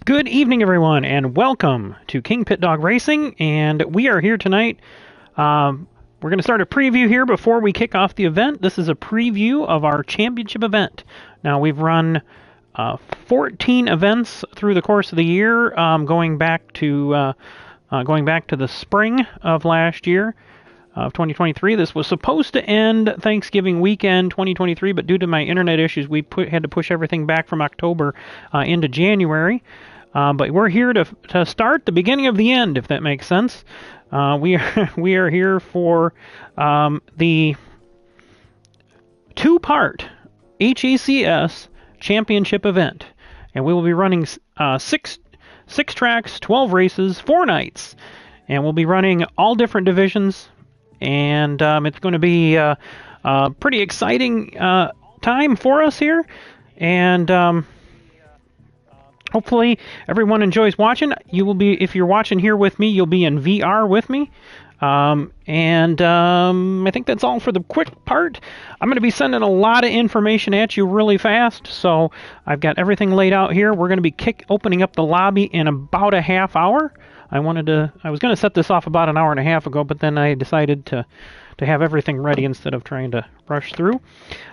Good evening, everyone, and welcome to KingPittdawg Racing. And we are here tonight. We're going to start a preview here before we kick off the event. This is a preview of our championship event. Now, we've run 14 events through the course of the year, going back to the spring of last year. Of 2023. This was supposed to end Thanksgiving weekend 2023, but due to my internet issues, we had to push everything back from October into January. But we're here to start the beginning of the end, if that makes sense. We are here for the two-part HECS championship event, and we will be running six tracks, 12 races, 4 nights, and we'll be running all different divisions. And it's going to be a pretty exciting time for us here. And hopefully everyone enjoys watching. You will be, if you're watching here with me, you'll be in VR with me. I think that's all for the quick part. I'm going to be sending a lot of information at you really fast. So I've got everything laid out here. We're going to be opening up the lobby in about a half hour. I was going to set this off about an hour and a half ago, but then I decided to have everything ready instead of trying to rush through.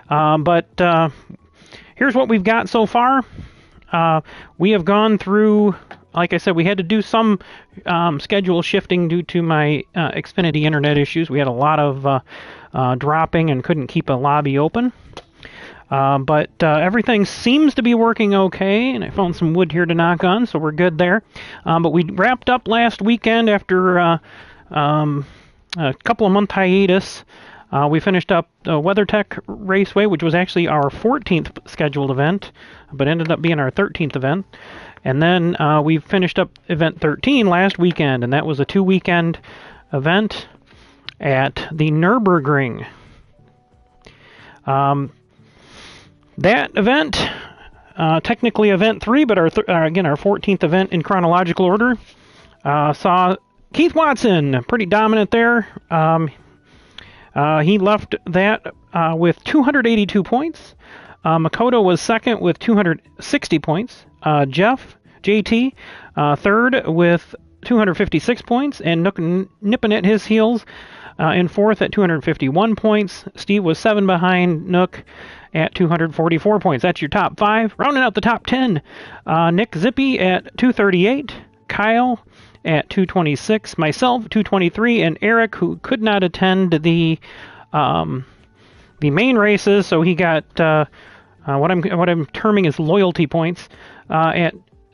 But here's what we've got so far. We have gone through, like I said, we had to do some schedule shifting due to my Xfinity internet issues. We had a lot of dropping and couldn't keep a lobby open. But everything seems to be working okay, and I found some wood here to knock on, so we're good there. But we wrapped up last weekend after a couple of month hiatus. We finished up WeatherTech Raceway, which was actually our 14th scheduled event, but ended up being our 13th event. And then we finished up event 13 last weekend, and that was a 2-weekend event at the Nürburgring. That event, technically event 3, but again, our 14th event in chronological order, saw Keith Watson pretty dominant there. He left that with 282 points. Makoto was second with 260 points. JT, third with 256 points, and Nook nipping at his heels in fourth at 251 points. Steve was 7 behind Nook at 244 points. That's your top 5. Rounding out the top 10, Nick Zippy at 238, Kyle at 226, myself 223, and Eric, who could not attend the main races, so he got what I'm terming as loyalty points.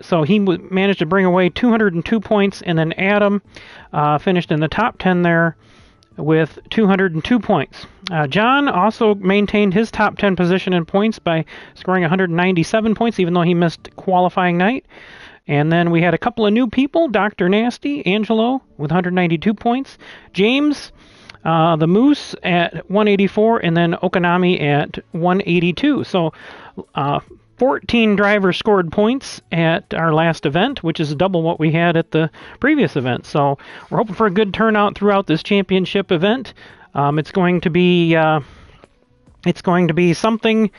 So he managed to bring away 202 points, and then Adam finished in the top 10 there with 202 points. John also maintained his top 10 position in points by scoring 197 points, even though he missed qualifying night. And then we had a couple of new people, Dr. Nasty, Angelo with 192 points, James, the Moose at 184, and then Okanami at 182. So 14 drivers scored points at our last event, which is double what we had at the previous event. So we're hoping for a good turnout throughout this championship event. It's going to be something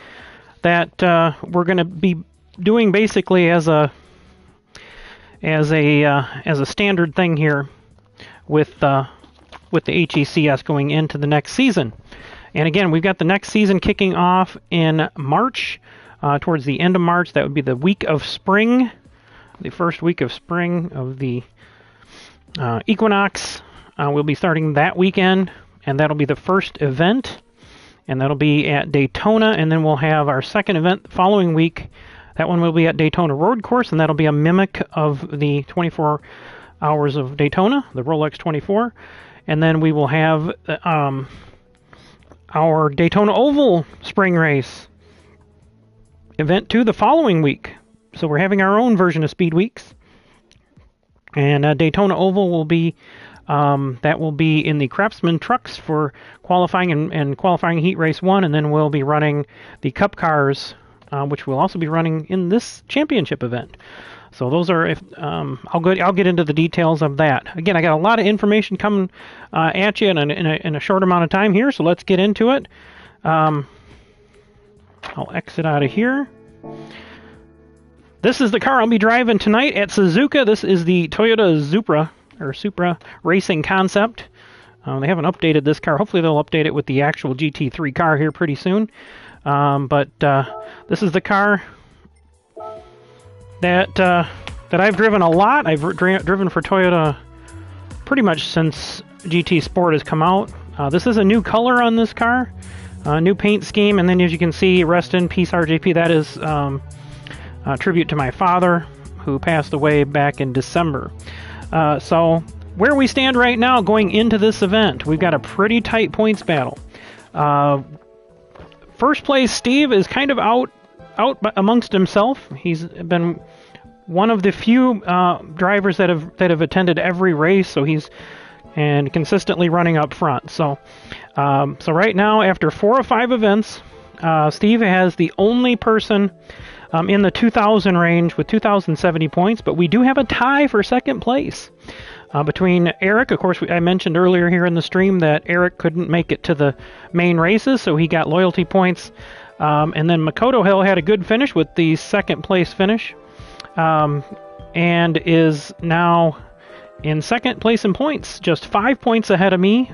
that we're going to be doing basically as a standard thing here with the HECS going into the next season. And again, we've got the next season kicking off in March. Towards the end of March, that would be the week of spring, the first week of spring of the equinox. We'll be starting that weekend, and that'll be the first event, and that'll be at Daytona, and then we'll have our second event the following week. That one will be at Daytona Road Course, and that'll be a mimic of the 24 Hours of Daytona, the Rolex 24. And then we will have our Daytona Oval spring race. Event 2 the following week. So we're having our own version of Speed Weeks. And Daytona Oval will be in the Craftsman trucks for qualifying and qualifying Heat Race 1, and then we'll be running the Cup cars, which we'll also be running in this championship event. So those are, I'll get into the details of that. Again, I got a lot of information coming at you in a short amount of time here, so let's get into it. I'll exit out of here. This is the car I'll be driving tonight at Suzuka. This is the Toyota Supra Racing Concept. They haven't updated this car. Hopefully they'll update it with the actual GT3 car here pretty soon. But this is the car that I've driven a lot. I've driven for Toyota pretty much since GT Sport has come out. This is a new color on this car, new paint scheme, and then as you can see, rest in peace RJP. That is a tribute to my father, who passed away back in December. So where we stand right now going into this event, we've got a pretty tight points battle. First place Steve is kind of out amongst himself. He's been one of the few drivers that have attended every race, so he's consistently running up front. So right now, after 4 or 5 events, Steve has the only person in the 2,000 range with 2,070 points, but we do have a tie for second place between Eric. Of course, I mentioned earlier here in the stream that Eric couldn't make it to the main races, so he got loyalty points. And then Makoto Hill had a good finish with the second place finish, and is now in second place in points, just 5 points ahead of me.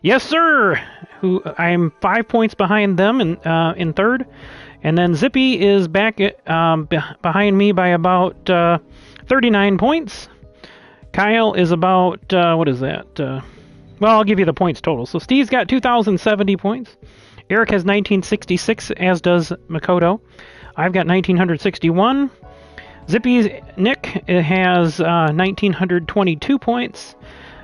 Yes, sir. I'm 5 points behind them in third, and then Zippy is back behind me by about 39 points. Kyle is about what is that? Well, I'll give you the points total. So Steve's got 2,070 points. Eric has 1966, as does Makoto. I've got 1961. Zippy's Nick has 1922 points.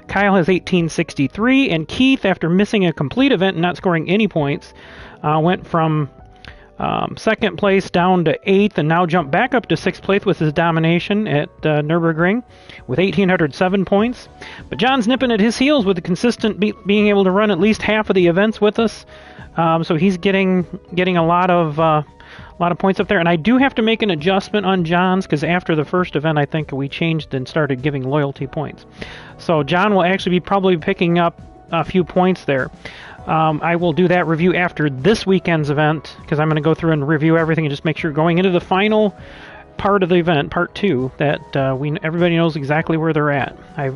Kyle has 1863, and Keith, after missing a complete event and not scoring any points, went from second place down to 8th, and now jumped back up to 6th place with his domination at Nürburgring with 1,807 points. But John's nipping at his heels with the consistent being able to run at least half of the events with us. So he's getting a lot of points up there, and I do have to make an adjustment on John's because after the first event, I think we changed and started giving loyalty points. So John will actually be probably picking up a few points there. I will do that review after this weekend's event because I'm going to go through and review everything and just make sure going into the final part of the event, part 2, that everybody knows exactly where they're at. I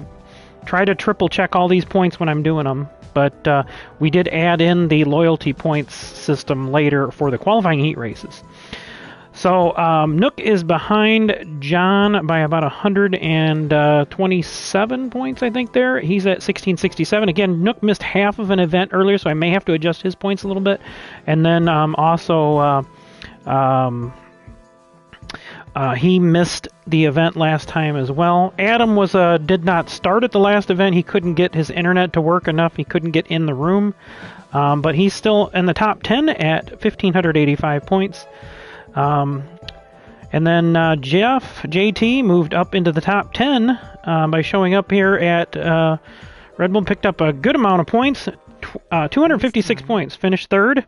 try to triple check all these points when I'm doing them. But we did add in the loyalty points system later for the qualifying heat races. So Nook is behind John by about 127 points, I think, there. He's at 1667. Again, Nook missed half of an event earlier, so I may have to adjust his points a little bit. And then also he missed the event last time as well. Adam did not start at the last event. He couldn't get his internet to work enough. He couldn't get in the room. But he's still in the top 10 at 1,585 points. And then JT moved up into the top 10 by showing up here at Red Bull. Picked up a good amount of points, 256 points. Finished third.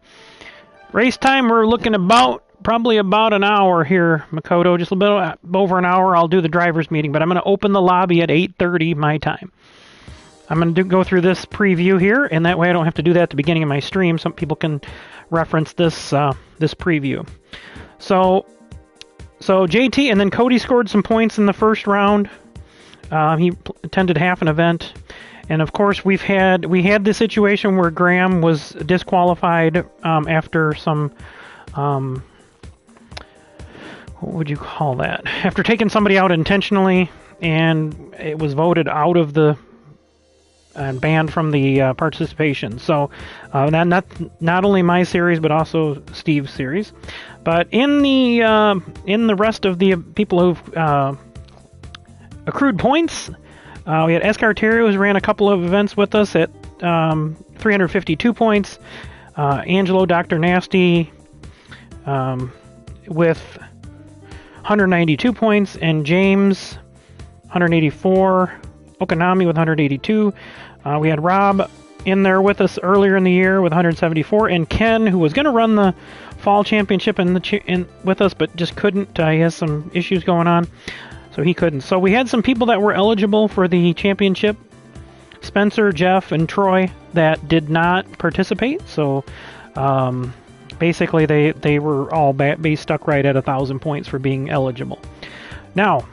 Race time, we're looking probably about an hour here, Makoto, just a little bit over an hour. I'll do the driver's meeting, but I'm going to open the lobby at 8:30 my time. I'm going to go through this preview here, and that way I don't have to do that at the beginning of my stream. Some people can reference this preview. So JT, and then Cody scored some points in the first round. He attended half an event. And of course, we had the situation where Graham was disqualified after some... what would you call that? After taking somebody out intentionally, and it was voted out of and banned from the participation. So not only my series, but also Steve's series. But in the rest of the people who've accrued points, we had Escarterio, who ran a couple of events with us at 352 points. Angelo Dr. Nasty with 192 points, and James 184, Okanami with 182. We had Rob in there with us earlier in the year with 174, and Ken, who was going to run the fall championship with us, but just couldn't. He has some issues going on, so he couldn't. So we had some people that were eligible for the championship, Spencer, Jeff, and Troy, that did not participate. So basically they were all stuck right at 1,000 points for being eligible. Now,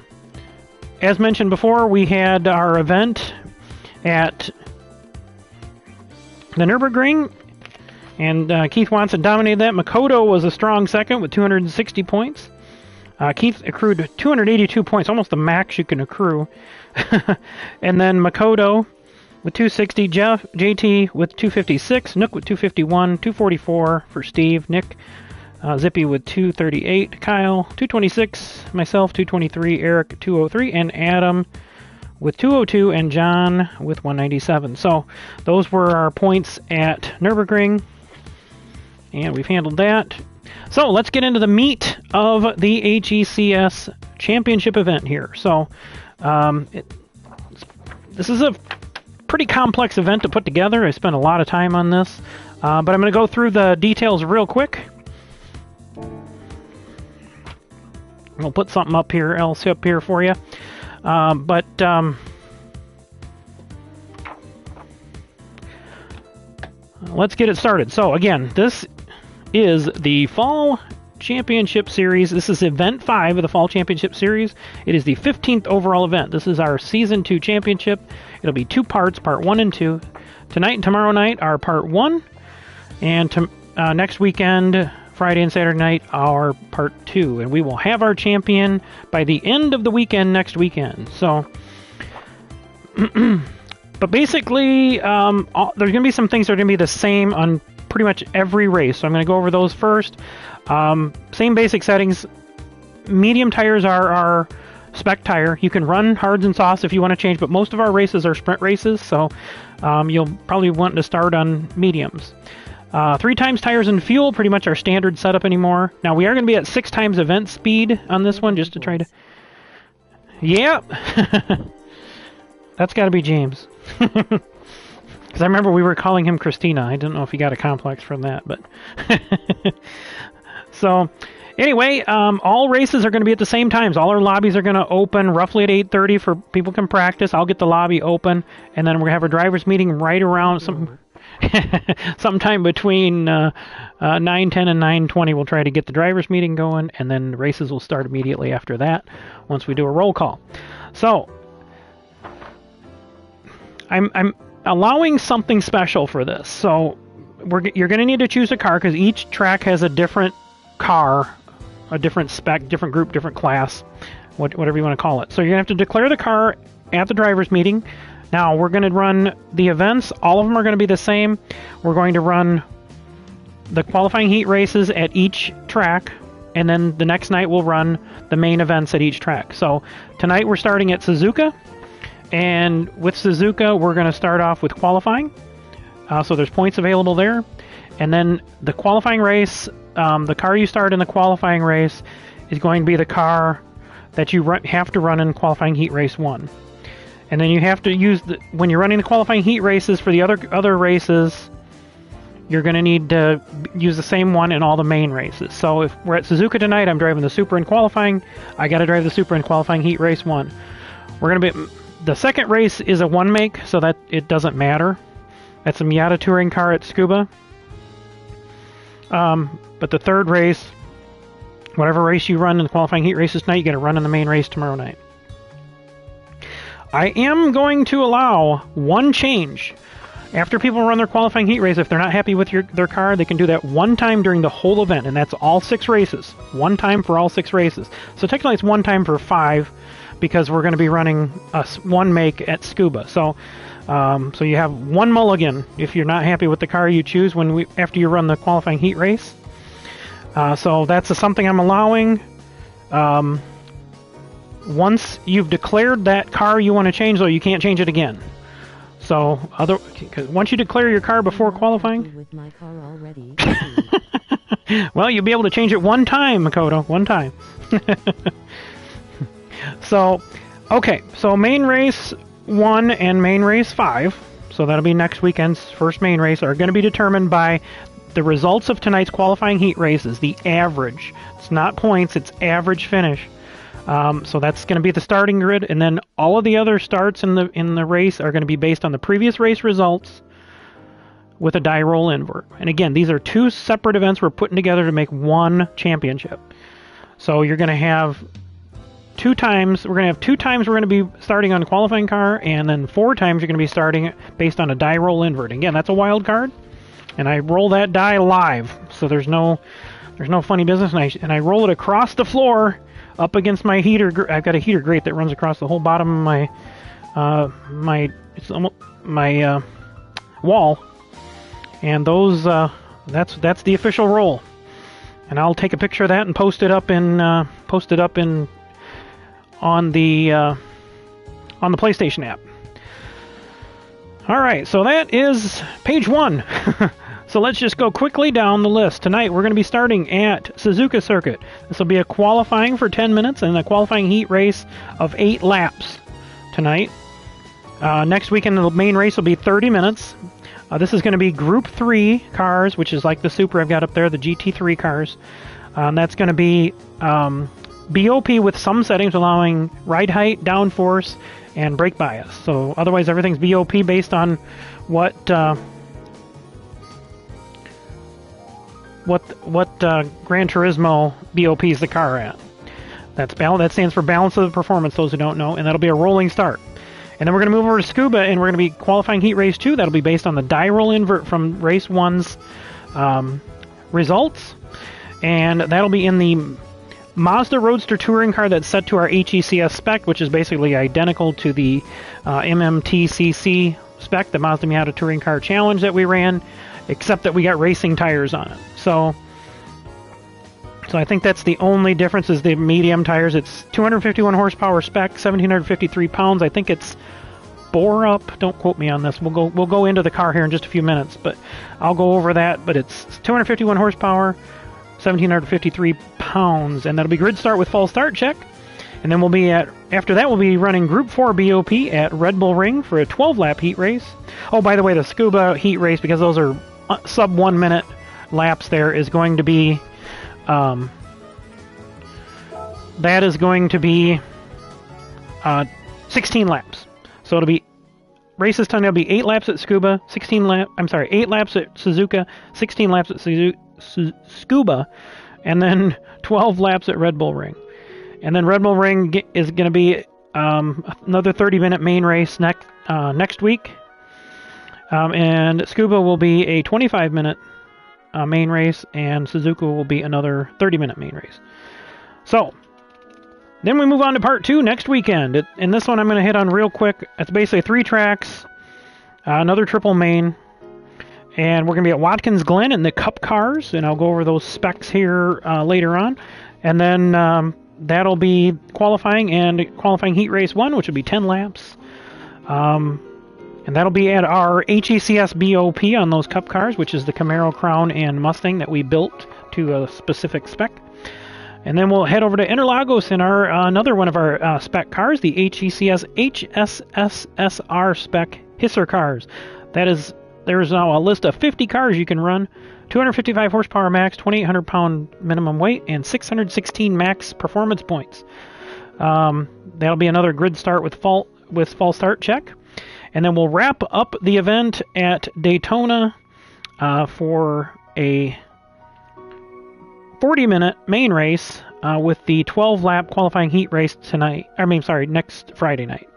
as mentioned before, we had our event at the Nürburgring, and Keith Watson dominated that. Makoto was a strong second with 260 points. Keith accrued 282 points, almost the max you can accrue. And then Makoto with 260, JT with 256, Nook with 251, 244 for Steve, Nick, Zippy with 238, Kyle 226, myself 223, Eric 203, and Adam with 202, and John with 197. So those were our points at Nürburgring, and we've handled that. So let's get into the meat of the HECS championship event here. So this is a pretty complex event to put together. I spent a lot of time on this, but I'm going to go through the details real quick. We'll put something up here for you. Let's get it started. So again, this is the Fall Championship Series. This is Event 5 of the Fall Championship Series. It is the 15th overall event. This is our Season 2 Championship. It'll be 2 parts, Part 1 and 2. Tonight and tomorrow night are Part 1, and next weekend, Friday and Saturday night, are Part 2. And we will have our champion by the end of the weekend next weekend. So, but basically, there's going to be some things that are going to be the same on pretty much every race. So I'm going to go over those first. Same basic settings. Medium tires are our spec tire. You can run hards and softs if you want to change, but most of our races are sprint races, so you'll probably want to start on mediums. 3 times tires and fuel, pretty much our standard setup anymore. Now we are going to be at 6 times event speed on this one, just to try to... Yeah! That's got to be James. Because I remember we were calling him Christina. I didn't know if he got a complex from that, but... So, anyway, all races are going to be at the same times. All our lobbies are going to open roughly at 8:30 for people can practice. I'll get the lobby open, and then we're going to have a driver's meeting right around sometime between 9:10 and 9:20. We'll try to get the driver's meeting going, and then the races will start immediately after that once we do a roll call. So, I'm allowing something special for this. So, you're going to need to choose a car because each track has a different car, a different spec, different group, different class, whatever you want to call it. So you're going to have to declare the car at the driver's meeting. Now we're going to run the events. All of them are going to be the same. We're going to run the qualifying heat races at each track, and then the next night we'll run the main events at each track. So tonight we're starting at Suzuka, and with Suzuka we're going to start off with qualifying. So there's points available there. And then the qualifying race, the car you start in the qualifying race is going to be the car that you have to run in qualifying heat race 1. And then you have to use, when you're running the qualifying heat races for the other races, you're going to need to use the same one in all the main races. So if we're at Suzuka tonight, I'm driving the Supra in qualifying. I got to drive the Supra in qualifying heat race 1. We're going to be, the second race is a 1-make, so that it doesn't matter. That's a Miata touring car at Scuba. But the third race, whatever race you run in the qualifying heat races tonight, you got to run in the main race tomorrow night. I am going to allow one change. After people run their qualifying heat race, if they're not happy with their car, they can do that one time during the whole event, and that's all 6 races. One time for all 6 races. So technically it's one time for 5, because we're going to be running a 1-make at Scuba. So you have one mulligan if you're not happy with the car you choose after you run the qualifying heat race. So that's something I'm allowing. Once you've declared that car you want to change, though, you can't change it again. So once you declare your car before qualifying, with my car already. well, you'll be able to change it one time, Makoto, one time. So, okay, so main race 1 and main race 5, so that'll be next weekend's first main race, are going to be determined by the results of tonight's qualifying heat races, the average. It's not points, it's average finish. So that's going to be the starting grid, and then all of the other starts in the race are going to be based on the previous race results, with a die roll invert. And again, these are two separate events we're putting together to make one championship. So you're going to have two times. We're going to have 2 times we're going to be starting on the qualifying car, and then 4 times you're going to be starting based on a die roll invert. Again, that's a wild card, and I roll that die live. So there's no funny business, and I roll it across the floor up against my heater. I've got a heater grate that runs across the whole bottom of my wall, and those that's the official roll. And I'll take a picture of that and post it up on the PlayStation app. All right, so that is page 1. So let's just go quickly down the list. Tonight we're going to be starting at Suzuka Circuit. This will be a qualifying for 10 minutes and a qualifying heat race of 8 laps tonight. Next weekend the main race will be 30 minutes. This is going to be Group 3 cars, which is like the Super I've got up there, the GT3 cars. That's going to be BOP with some settings allowing ride height, downforce, and brake bias. So otherwise everything's BOP based on what Gran Turismo BOPs the car at. That stands for Balance of the Performance, those who don't know, and that'll be a rolling start. And then we're going to move over to Scuba, and we're going to be qualifying Heat Race 2. That'll be based on the die roll invert from Race 1's results. And that'll be in the Mazda Roadster Touring car that's set to our HECS spec, which is basically identical to the MMTCC spec, the Mazda Miata Touring Car Challenge that we ran, except that we got racing tires on it. So I think that's the only difference is the medium tires. It's 251 horsepower spec, 1,753 pounds. I think it's bore up. Don't quote me on this. We'll go into the car here in just a few minutes, but I'll go over that. But it's 251 horsepower, 1,753 pounds, and that'll be grid start with false start check. And then after that we'll be running Group 4 BOP at Red Bull Ring for a 12-lap heat race. Oh, by the way, the Scuba heat race, because those are sub 1 minute laps, there is going to be 16 laps. So it'll be races time. There'll be 8 laps at Scuba, 8 laps at Suzuka, 16 laps at Scuba, and then 12 laps at Red Bull Ring. And then Red Bull Ring is going to be another 30-minute main race next week. And Scuba will be a 25-minute main race, and Suzuka will be another 30-minute main race. So then we move on to part 2 next weekend. And this one I'm going to hit on real quick. It's basically 3 tracks, another triple main, and we're going to be at Watkins Glen in the Cup cars, and I'll go over those specs here later on. And then that'll be qualifying heat race 1, which will be 10 laps. And that'll be at our HECS BOP on those Cup cars, which is the Camaro, Crown, and Mustang that we built to a specific spec. And then we'll head over to Interlagos in our another one of our spec cars, the HECS HSSR spec Hisser cars. There's now a list of 50 cars you can run, 255 horsepower max, 2,800 pound minimum weight, and 616 max performance points. That'll be another grid start with false start check. And then we'll wrap up the event at Daytona for a 40-minute main race with the 12-lap qualifying heat race next Friday night.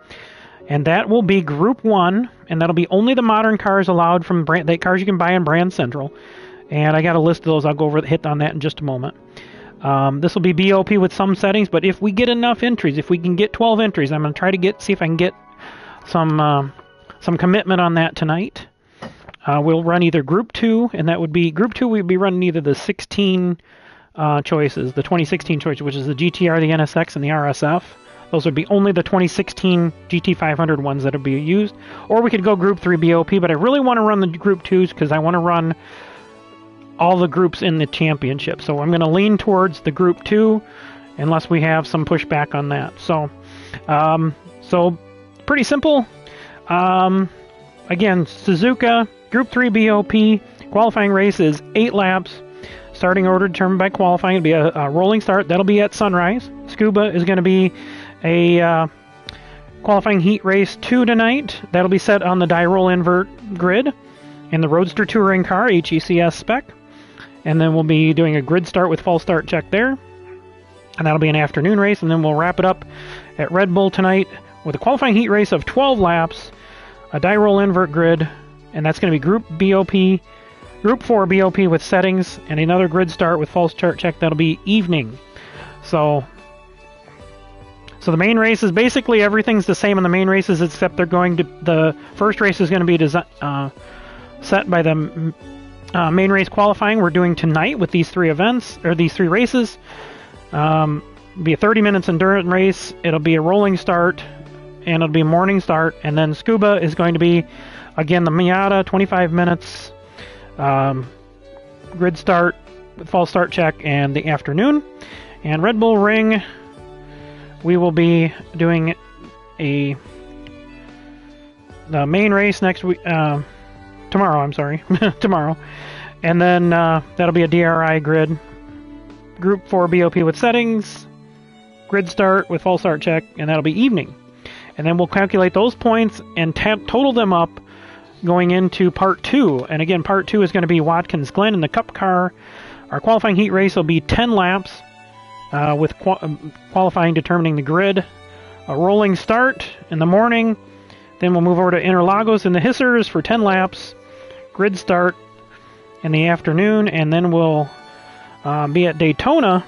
And that will be Group 1, and that'll be only the modern cars allowed from the cars you can buy on Brand Central. And I got a list of those. I'll go hit on that in just a moment. This will be BOP with some settings, but if we get enough entries, if we can get 12 entries, I'm going to try to see if I can get some commitment on that tonight. We'll run either Group 2, and that would be Group 2. We'd be running either the 16 choices, the 2016 choices, which is the GTR, the NSX, and the RSF. Those would be only the 2016 GT500 ones that would be used. Or we could go Group 3 BOP, but I really want to run the Group 2s because I want to run all the groups in the championship. So I'm going to lean towards the Group 2 unless we have some pushback on that. So pretty simple. Again, Suzuka, Group 3 BOP, qualifying race is 8 laps. Starting order determined by qualifying. It'll be a rolling start. That'll be at sunrise. Scuba is going to be a qualifying heat race 2 tonight. That'll be set on the die roll invert grid. in the Roadster Touring car, HECS spec. And then we'll be doing a grid start with false start check there. And that'll be an afternoon race. And then we'll wrap it up at Red Bull tonight with a qualifying heat race of 12 laps, a die roll invert grid, and that's going to be Group 4 BOP with settings, and another grid start with false start check. That'll be evening. So the main race is basically everything's the same in the main races, except the first race is going to be set by the main race qualifying we're doing tonight with these three events, or these three races. It'll be a 30 minutes endurance race. It'll be a rolling start, and it'll be a morning start. And then Scuba is going to be, again, the Miata, 25 minutes, grid start with false start check, and the afternoon. And Red Bull Ring, we will be doing the main race next week, tomorrow, I'm sorry, tomorrow. And then that'll be a DRI grid. Group 4 BOP with settings, grid start with false start check, and that'll be evening. And then we'll calculate those points and total them up going into Part 2. And again, Part 2 is going to be Watkins Glen in the Cup car. Our qualifying heat race will be 10 laps with qualifying determining the grid. A rolling start in the morning. Then we'll move over to Interlagos in the Hissers for 10 laps. Grid start in the afternoon. And then we'll be at Daytona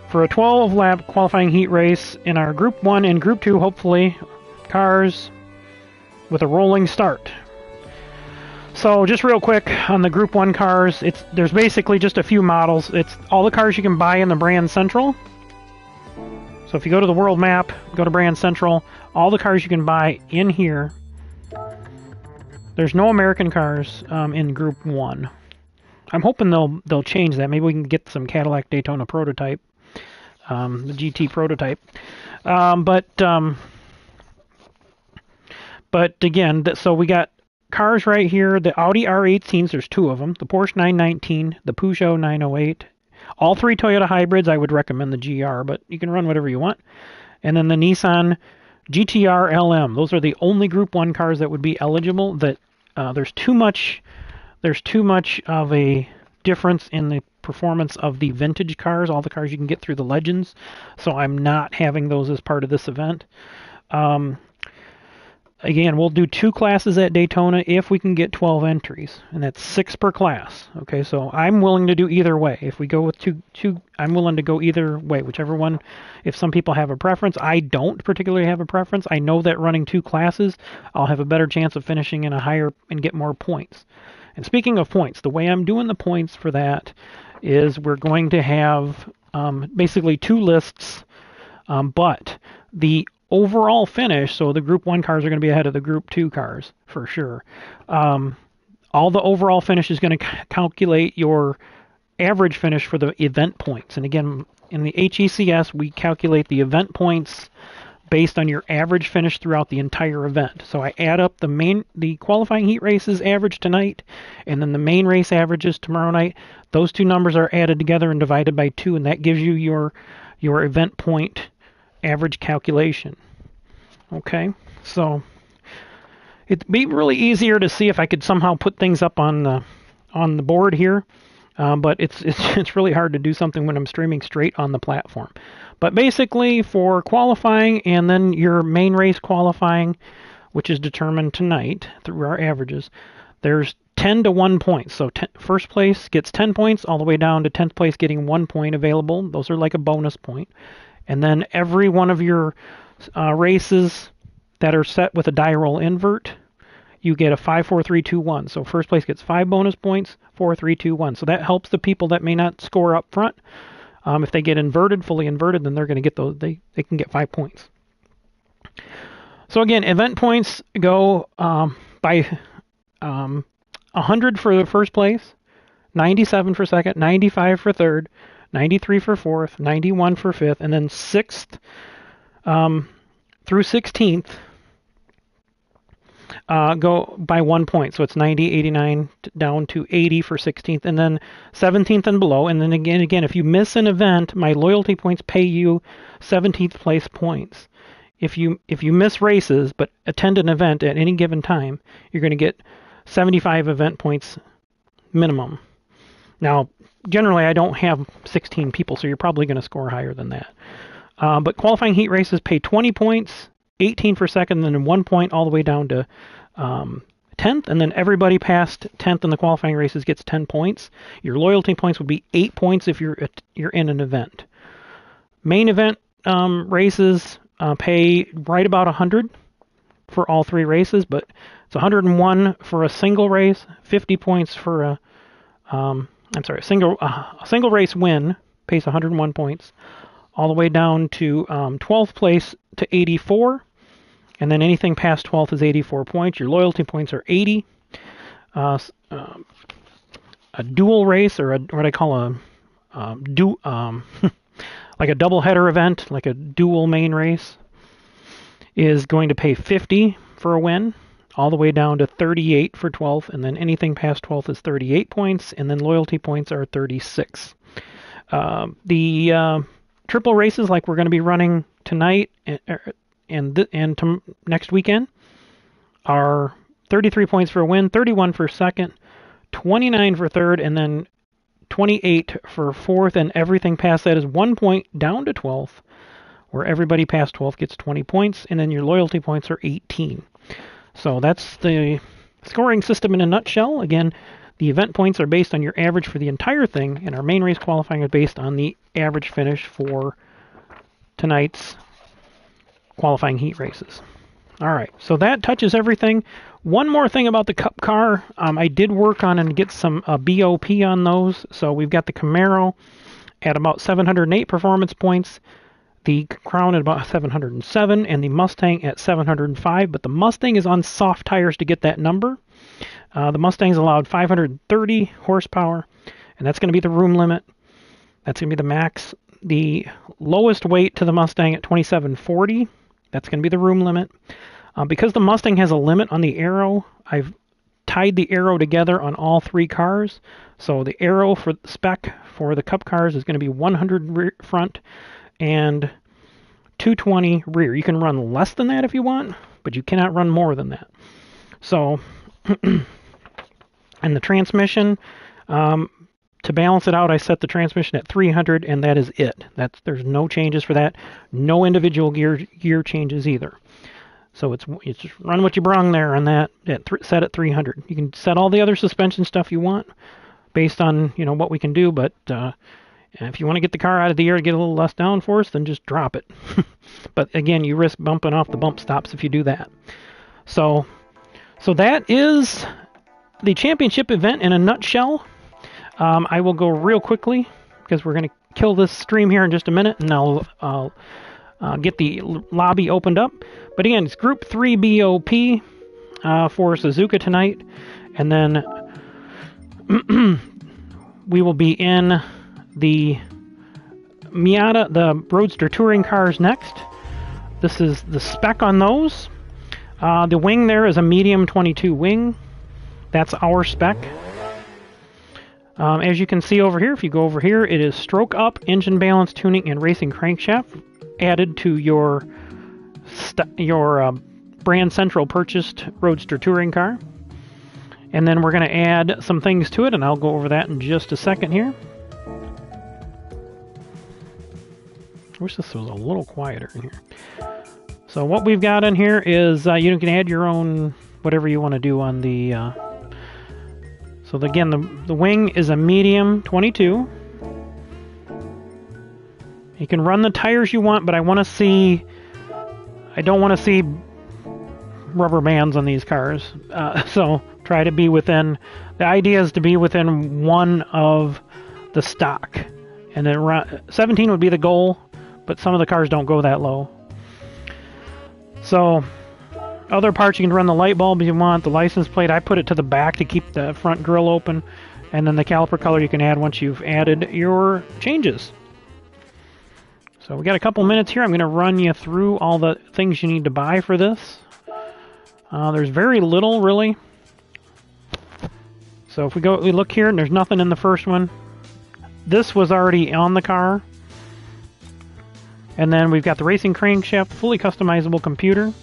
for a 12-lap qualifying heat race in our Group 1 and Group 2, hopefully, cars with a rolling start. So just real quick on the Group 1 cars, there's basically just a few models. It's all the cars you can buy in the Brand Central. So if you go to the world map, go to Brand Central, all the cars you can buy in here. There's no American cars in Group 1. I'm hoping they'll change that. Maybe we can get some Cadillac Daytona prototype, the GT prototype. But again, so we got cars right here. The Audi R18s, there's two of them. The Porsche 919, the Peugeot 908. All three Toyota hybrids. I would recommend the GR, but you can run whatever you want. And then the Nissan GTR LM. Those are the only Group 1 cars that would be eligible. That there's too much of a difference in the performance of the vintage cars, all the cars you can get through the Legends, so I'm not having those as part of this event. Again, we'll do 2 classes at Daytona if we can get 12 entries, and that's 6 per class. Okay, so I'm willing to do either way. If we go with two, I'm willing to go either way, whichever one. If some people have a preference, I don't particularly have a preference. I know that running 2 classes, I'll have a better chance of finishing in a higher and get more points. And speaking of points, the way I'm doing the points for that is we're going to have basically 2 lists, but the overall finish, so the Group 1 cars are going to be ahead of the Group 2 cars for sure. All the overall finish is going to calculate your average finish for the event points. And again, in the HECS, we calculate the event points based on your average finish throughout the entire event. So I add up the qualifying heat races average tonight, and then the main race averages tomorrow night. Those 2 numbers are added together and divided by 2, and that gives you your event point average calculation. Okay, so it'd be really easier to see if I could somehow put things up on the board here, but it's really hard to do something when I'm streaming straight on the platform. But basically, for qualifying and then your main race qualifying, which is determined tonight through our averages, there's 10 to 1 points. So first place gets 10 points, all the way down to 10th place getting 1 point available. Those are like a bonus point. And then every one of your races that are set with a die roll invert, you get a 5, 4, 3, 2, 1. So first place gets 5 bonus points, 4, 3, 2, 1. So that helps the people that may not score up front. If they get fully inverted, then they're going to get those. They can get 5 points. So again, event points go by 100 for the first place, 97 for second, 95 for third, 93 for fourth, 91 for fifth, and then 6th through 16th go by 1 point. So it's 90, 89 down to 80 for 16th, and then 17th and below. And then again, if you miss an event, my loyalty points pay you 17th place points. If you miss races but attend an event at any given time, you're going to get 75 event points minimum. Now, generally, I don't have 16 people, so you're probably going to score higher than that. But qualifying heat races pay 20 points, 18 for second, and then 1 point all the way down to 10th, and then everybody past 10th in the qualifying races gets 10 points. Your loyalty points would be 8 points if you're in an event. Main event races pay right about 100 for all 3 races, but it's 101 for a single race, 50 points for a a single race win pays 101 points, all the way down to 12th place to 84, and then anything past 12th is 84 points. Your loyalty points are 80. A dual race, or what I call like a double header event, like a dual main race, is going to pay 50 for a win, all the way down to 38 for 12th, and then anything past 12th is 38 points, and then loyalty points are 36. The triple races, like we're going to be running tonight and next weekend, are 33 points for a win, 31 for second, 29 for third, and then 28 for fourth, and everything past that is 1 point down to 12th, where everybody past 12th gets 20 points, and then your loyalty points are 18. So that's the scoring system in a nutshell. Again, the event points are based on your average for the entire thing, and our main race qualifying is based on the average finish for tonight's qualifying heat races. All right, so that touches everything. One more thing about the Cup car. I did work on and get some BOP on those. So we've got the Camaro at about 708 performance points, the Crown at about 707, and the Mustang at 705. But the Mustang is on soft tires to get that number. The Mustang's allowed 530 horsepower, and that's going to be the room limit. That's going to be the max. The lowest weight to the Mustang at 2740. That's going to be the room limit. Because the Mustang has a limit on the aero, I've tied the aero together on all 3 cars. So the aero for spec for the Cup cars is going to be 100 rear, front and 220 rear. You can run less than that if you want, but you cannot run more than that. So, and the transmission, to balance it out, I set the transmission at 300, and that is it. There's no changes for that. No individual gear changes either. So it's just run what you brung there on that, set at 300. You can set all the other suspension stuff you want based on what we can do, but if you want to get the car out of the air to get a little less downforce, then just drop it. But again, you risk bumping off the bump stops if you do that. So that is the championship event in a nutshell. I will go real quickly because we're going to kill this stream here in just a minute, and I'll get the lobby opened up. But again, it's Group 3 BOP for Suzuka tonight, and then we will be in the Miata, the Roadster Touring cars next. This is the spec on those. The wing there is a medium 22 wing. That's our spec. As you can see over here, if you go over here, it is stroke up, engine balance, tuning, and racing crankshaft added to your brand central purchased Roadster Touring car. And then we're going to add some things to it, and I'll go over that in just a second here. I wish this was a little quieter in here. So what we've got in here is you can add your own whatever you want to do on the... So again, the wing is a medium 22. You can run the tires you want, but I don't want to see rubber bands on these cars. So try to be within, the idea is to be within one of the stock. And then 17 would be the goal, but some of the cars don't go that low. So other parts, you can run the light bulb if you want, the license plate. I put it to the back to keep the front grille open. And then the caliper color you can add once you've added your changes. So we got a couple minutes here. I'm going to run you through all the things you need to buy for this. There's very little, really. So if we look here, and there's nothing in the first one. This was already on the car. And then we've got the racing crankshaft, fully customizable computer,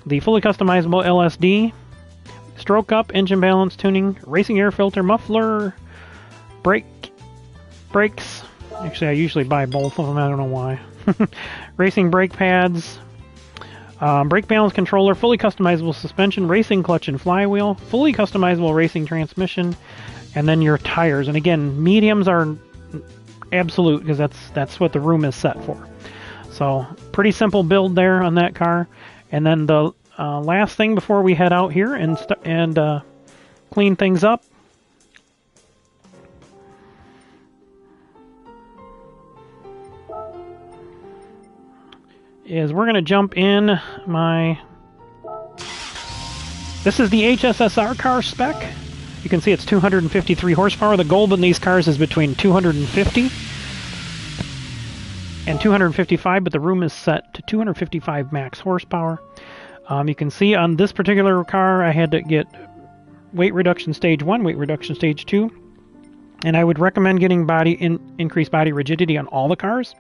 the fully customizable LSD, stroke up, engine balance tuning, racing air filter, muffler, brakes. Actually, I usually buy both of them. I don't know why. Racing brake pads, brake balance controller, fully customizable suspension, racing clutch and flywheel, fully customizable racing transmission, and then your tires. And again, mediums are absolute because that's what the room is set for. So pretty simple build there on that car. And then the last thing before we head out here and clean things up is we're going to jump in this is the HSSR car spec. You can see it's 253 horsepower. The goal in these cars is between 250 and 255, but the room is set to 255 max horsepower. You can see on this particular car I had to get weight reduction stage 1, weight reduction stage 2, and I would recommend getting increased body rigidity on all the cars.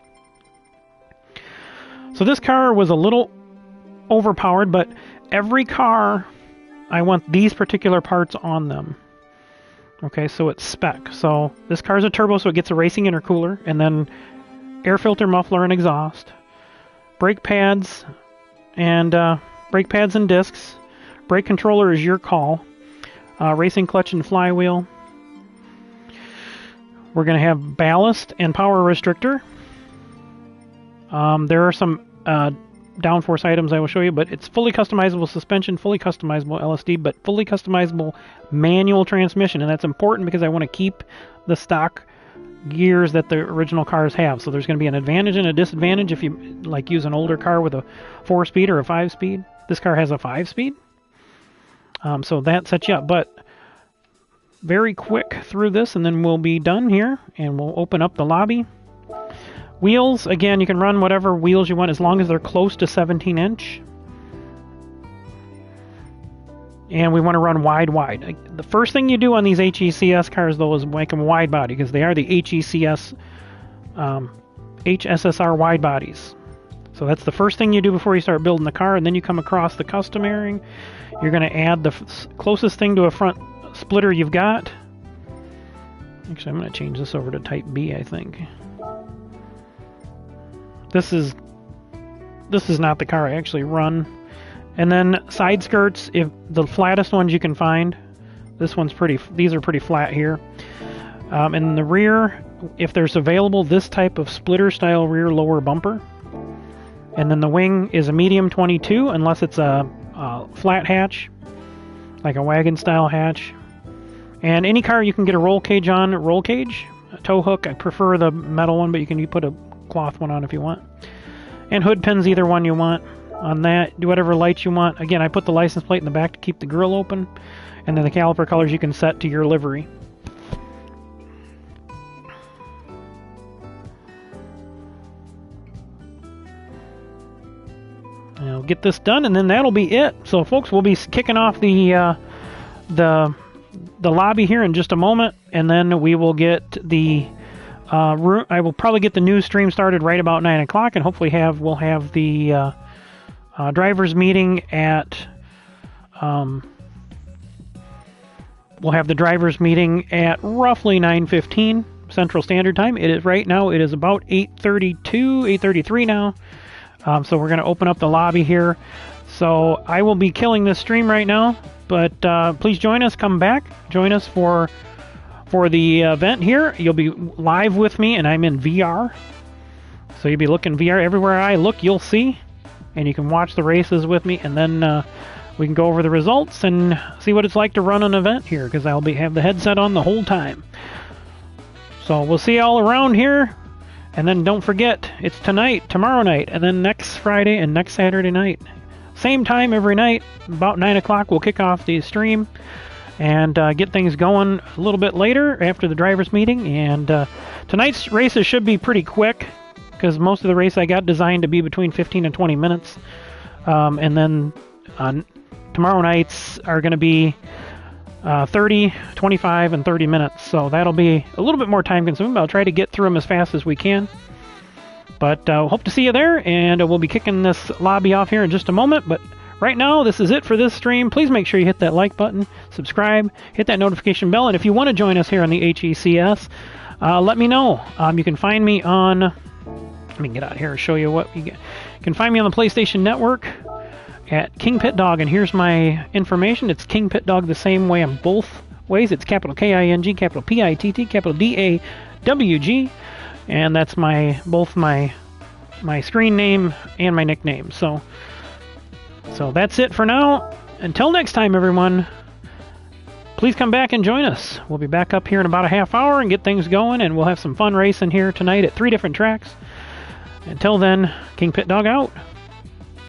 So this car was a little overpowered, but every car, I want these particular parts on them. Okay, so it's spec. So this car is a turbo, so it gets a racing intercooler, and then air filter, muffler, and exhaust. Brake pads and discs. Brake controller is your call. Racing clutch and flywheel. We're going to have ballast and power restrictor. There are some downforce items I will show you, but it's fully customizable suspension, fully customizable LSD, but fully customizable manual transmission, and that's important because I want to keep the stock gears that the original cars have. So there's going to be an advantage and a disadvantage if you like use an older car with a 4-speed or a 5-speed. This car has a 5-speed, so that sets you up. But very quick through this, and then we'll be done here, and we'll open up the lobby. Wheels, again, you can run whatever wheels you want as long as they're close to 17-inch. And we want to run wide. The first thing you do on these HECS cars, though, is make them wide body, because they are the HECS, HSSR wide bodies. So that's the first thing you do before you start building the car, and then you come across the custom airing. You're going to add the closest thing to a front splitter you've got. Actually, I'm going to change this over to Type B, I think. This is not the car I actually run. And then side skirts, if the flattest ones you can find. These are pretty flat here. In the rear, if there's available, this type of splitter style rear lower bumper. And then the wing is a medium 22, unless it's a flat hatch, like a wagon style hatch. And any car you can get a roll cage on, a tow hook. I prefer the metal one, but you can put a cloth one on if you want. And hood pins, either one you want on that. Do whatever lights you want. Again, I put the license plate in the back to keep the grill open, and then the caliper colors you can set to your livery. And I'll get this done, and then that'll be it. So folks, we'll be kicking off the lobby here in just a moment, and then we will get the I will probably get the news stream started right about 9 o'clock, and hopefully we'll have the drivers meeting at roughly 9:15 Central Standard Time. It is right now. It is about 8:32, 8:33 now. So we're going to open up the lobby here. So I will be killing this stream right now, but please join us. Come back, join us for the event here. You'll be live with me, and I'm in VR. So you'll be looking VR. Everywhere I look, you'll see. And you can watch the races with me, and then we can go over the results and see what it's like to run an event here, because I'll have the headset on the whole time. So we'll see you all around here. And then don't forget, it's tonight, tomorrow night, and then next Friday and next Saturday night. Same time every night, about 9 o'clock, we'll kick off the stream and get things going a little bit later after the drivers meeting. And tonight's races should be pretty quick, because most of the race I got designed to be between 15 and 20 minutes. And then tomorrow nights are going to be 30, 25, and 30 minutes. So that'll be a little bit more time consuming, but I'll try to get through them as fast as we can. But hope to see you there, and we'll be kicking this lobby off here in just a moment. But right now, this is it for this stream. Please make sure you hit that like button, subscribe, hit that notification bell, and if you want to join us here on the HECS, let me know. You can find me on... Let me get out here and show you what you get. You can find me on the PlayStation Network at KingPittdawg, and here's my information. It's KingPittdawg the same way on both ways. It's capital K-I-N-G, capital P-I-T-T, capital D-A-W-G, and that's both my screen name and my nickname. So that's it for now. Until next time, everyone, please come back and join us. We'll be back up here in about a half hour and get things going, and we'll have some fun racing here tonight at 3 different tracks. Until then, KingPittdawg out.